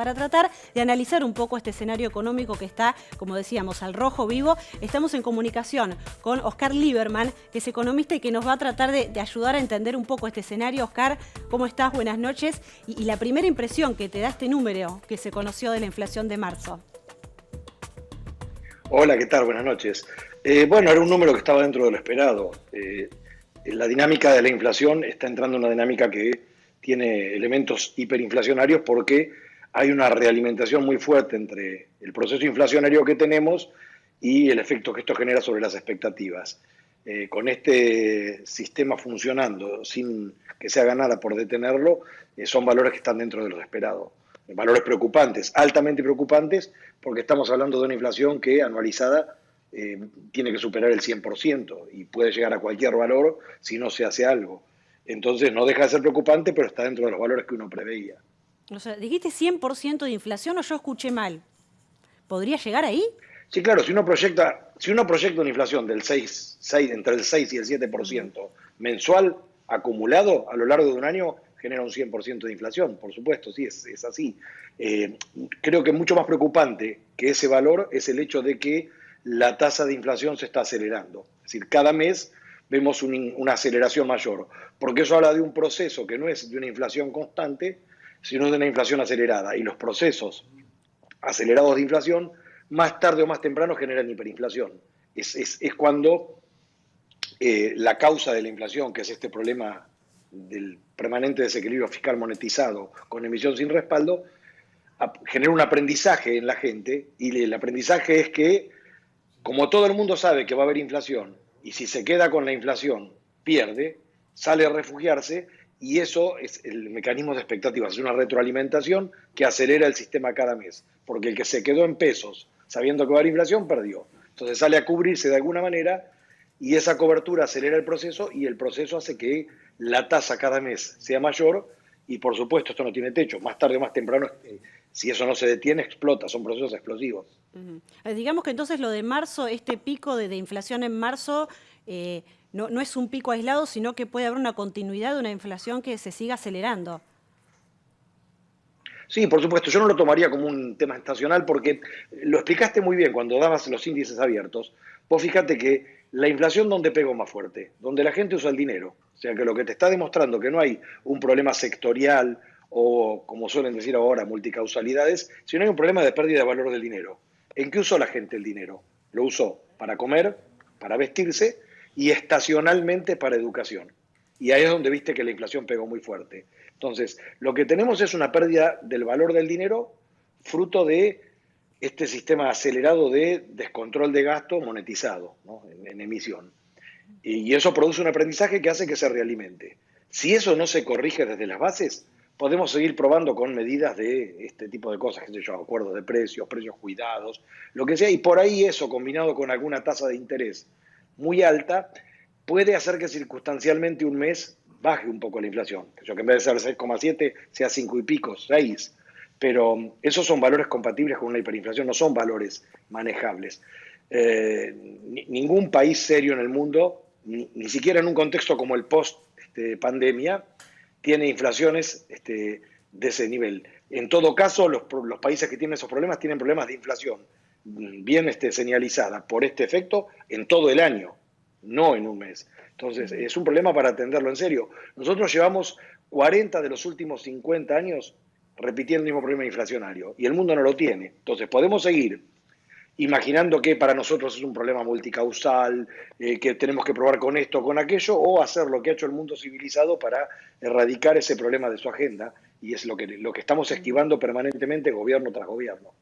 para tratar de analizar un poco este escenario económico que está, como decíamos, al rojo vivo. Estamos en comunicación con Oscar Lieberman, que es economista y que nos va a tratar de ayudar a entender un poco este escenario. Oscar, ¿cómo estás? Buenas noches. Y la primera impresión que te da este número que se conoció de la inflación de marzo. Hola, ¿qué tal? Buenas noches. Bueno, era un número que estaba dentro de lo esperado. La dinámica de la inflación está entrando en una dinámica que tiene elementos hiperinflacionarios porque hay una realimentación muy fuerte entre el proceso inflacionario que tenemos y el efecto que esto genera sobre las expectativas. Con este sistema funcionando sin que se haga nada por detenerlo, son valores que están dentro de lo esperado. Valores preocupantes, altamente preocupantes, porque estamos hablando de una inflación que anualizada tiene que superar el 100% y puede llegar a cualquier valor si no se hace algo. Entonces no deja de ser preocupante, pero está dentro de los valores que uno preveía. O sea, ¿dijiste 100% de inflación o yo escuché mal? ¿Podría llegar ahí? Sí, claro, si uno proyecta una inflación del 6, entre el 6 y el 7% mensual acumulado a lo largo de un año, genera un 100% de inflación, por supuesto, sí, es así. Creo que mucho más preocupante que ese valor es el hecho de que la tasa de inflación se está acelerando. Es decir, cada mes vemos una aceleración mayor, porque eso habla de un proceso que no es de una inflación constante, sino de una inflación acelerada. Y los procesos acelerados de inflación, más tarde o más temprano generan hiperinflación. Es cuando la causa de la inflación, que es este problema del permanente desequilibrio fiscal monetizado con emisión sin respaldo, genera un aprendizaje en la gente, y el aprendizaje es que, como todo el mundo sabe que va a haber inflación, y si se queda con la inflación, pierde, sale a refugiarse, y eso es el mecanismo de expectativas, es una retroalimentación que acelera el sistema cada mes, porque el que se quedó en pesos sabiendo que va a haber inflación, perdió. Entonces sale a cubrirse de alguna manera, y esa cobertura acelera el proceso, y el proceso hace que la tasa cada mes sea mayor, y por supuesto esto no tiene techo, más tarde o más temprano, si eso no se detiene, explota, son procesos explosivos. Digamos que entonces lo de marzo, este pico de inflación en marzo, no es un pico aislado, sino que puede haber una continuidad de una inflación que se siga acelerando. Sí, por supuesto, yo no lo tomaría como un tema estacional porque lo explicaste muy bien cuando dabas los índices abiertos. Vos fíjate que la inflación, ¿dónde pegó más fuerte? Donde la gente usa el dinero. O sea que lo que te está demostrando que no hay un problema sectorial o, como suelen decir ahora, multicausalidades, sino hay un problema de pérdida de valor del dinero. ¿En qué usó la gente el dinero? Lo usó para comer, para vestirse y estacionalmente para educación. Y ahí es donde viste que la inflación pegó muy fuerte. Entonces, lo que tenemos es una pérdida del valor del dinero fruto de este sistema acelerado de descontrol de gasto monetizado, ¿no? en emisión. Y eso produce un aprendizaje que hace que se realimente. Si eso no se corrige desde las bases, podemos seguir probando con medidas de este tipo de cosas, qué sé yo, acuerdos de precios, precios cuidados, lo que sea, y por ahí eso, combinado con alguna tasa de interés muy alta, puede hacer que circunstancialmente un mes baje un poco la inflación, que en vez de ser 6,7 sea 5 y pico, 6, pero esos son valores compatibles con una hiperinflación, no son valores manejables. Ningún país serio en el mundo, ni siquiera en un contexto como el post-pandemia, tiene inflaciones de ese nivel. En todo caso, los países que tienen esos problemas tienen problemas de inflación bien señalizada por este efecto en todo el año, no en un mes. Entonces, es un problema para atenderlo en serio. Nosotros llevamos 40 de los últimos 50 años repitiendo el mismo problema inflacionario y el mundo no lo tiene. Entonces, podemos seguir imaginando que para nosotros es un problema multicausal, que tenemos que probar con esto o con aquello, o hacer lo que ha hecho el mundo civilizado para erradicar ese problema de su agenda, y es lo que estamos esquivando permanentemente gobierno tras gobierno.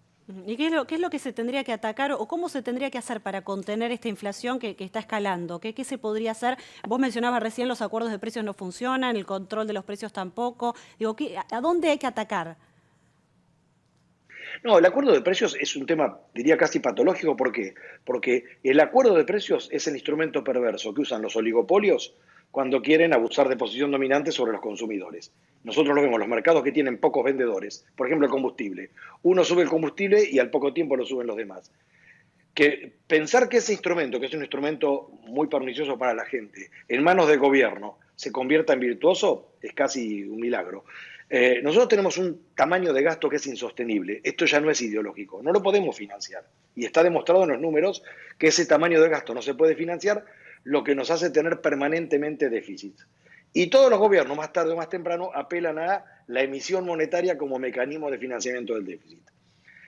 ¿Y qué es lo que se tendría que atacar o cómo se tendría que hacer para contener esta inflación que está escalando? ¿Qué se podría hacer? Vos mencionabas recién los acuerdos de precios no funcionan, el control de los precios tampoco. Digo, ¿a dónde hay que atacar? No, el acuerdo de precios es un tema, diría, casi patológico. ¿Por qué? Porque el acuerdo de precios es el instrumento perverso que usan los oligopolios cuando quieren abusar de posición dominante sobre los consumidores. Nosotros lo vemos, los mercados que tienen pocos vendedores, por ejemplo el combustible. Uno sube el combustible y al poco tiempo lo suben los demás. Que pensar que ese instrumento, que es un instrumento muy pernicioso para la gente, en manos del gobierno se convierta en virtuoso, es casi un milagro. Nosotros tenemos un tamaño de gasto que es insostenible. Esto ya no es ideológico, no lo podemos financiar. Y está demostrado en los números que ese tamaño de gasto no se puede financiar, lo que nos hace tener permanentemente déficits. Y todos los gobiernos, más tarde o más temprano, apelan a la emisión monetaria como mecanismo de financiamiento del déficit.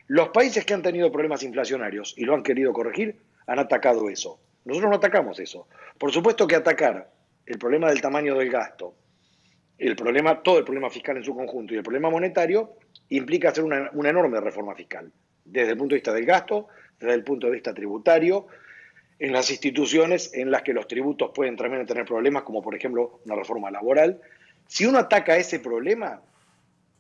Los países que han tenido problemas inflacionarios y lo han querido corregir, han atacado eso. Nosotros no atacamos eso. Por supuesto que atacar el problema del tamaño del gasto, todo el problema fiscal en su conjunto y el problema monetario implica hacer una enorme reforma fiscal, desde el punto de vista del gasto, desde el punto de vista tributario, en las instituciones en las que los tributos pueden también tener problemas, como por ejemplo una reforma laboral. Si uno ataca ese problema,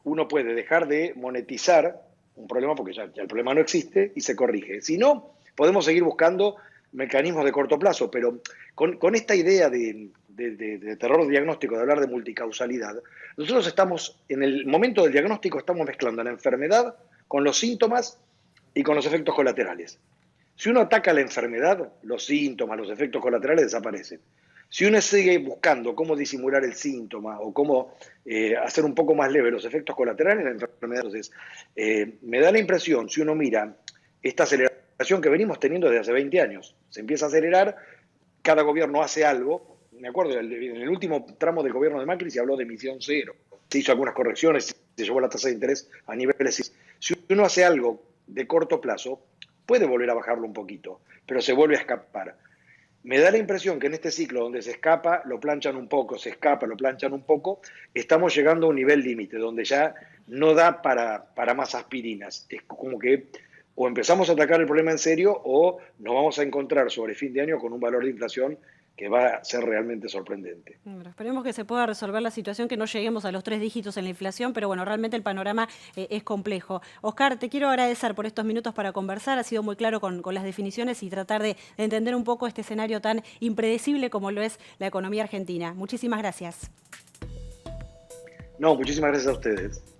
uno puede dejar de monetizar un problema porque ya el problema no existe y se corrige. Si no, podemos seguir buscando mecanismos de corto plazo, pero con esta idea de terror diagnóstico, de hablar de multicausalidad, nosotros estamos, en el momento del diagnóstico, estamos mezclando la enfermedad con los síntomas y con los efectos colaterales. Si uno ataca la enfermedad, los síntomas, los efectos colaterales desaparecen. Si uno sigue buscando cómo disimular el síntoma o cómo hacer un poco más leve los efectos colaterales, la enfermedad, entonces, me da la impresión, si uno mira esta aceleración que venimos teniendo desde hace 20 años, se empieza a acelerar, cada gobierno hace algo. Me acuerdo, en el último tramo del gobierno de Macri se habló de emisión cero, se hizo algunas correcciones, se llevó la tasa de interés a niveles. Si uno hace algo de corto plazo, puede volver a bajarlo un poquito, pero se vuelve a escapar. Me da la impresión que en este ciclo donde se escapa, lo planchan un poco, se escapa, lo planchan un poco, estamos llegando a un nivel límite donde ya no da para más aspirinas. Es como que o empezamos a atacar el problema en serio o nos vamos a encontrar sobre fin de año con un valor de inflación que va a ser realmente sorprendente. Bueno, esperemos que se pueda resolver la situación, que no lleguemos a los 3 dígitos en la inflación, pero bueno, realmente el panorama es complejo. Oscar, te quiero agradecer por estos minutos para conversar, ha sido muy claro con las definiciones y tratar de entender un poco este escenario tan impredecible como lo es la economía argentina. Muchísimas gracias. No, muchísimas gracias a ustedes.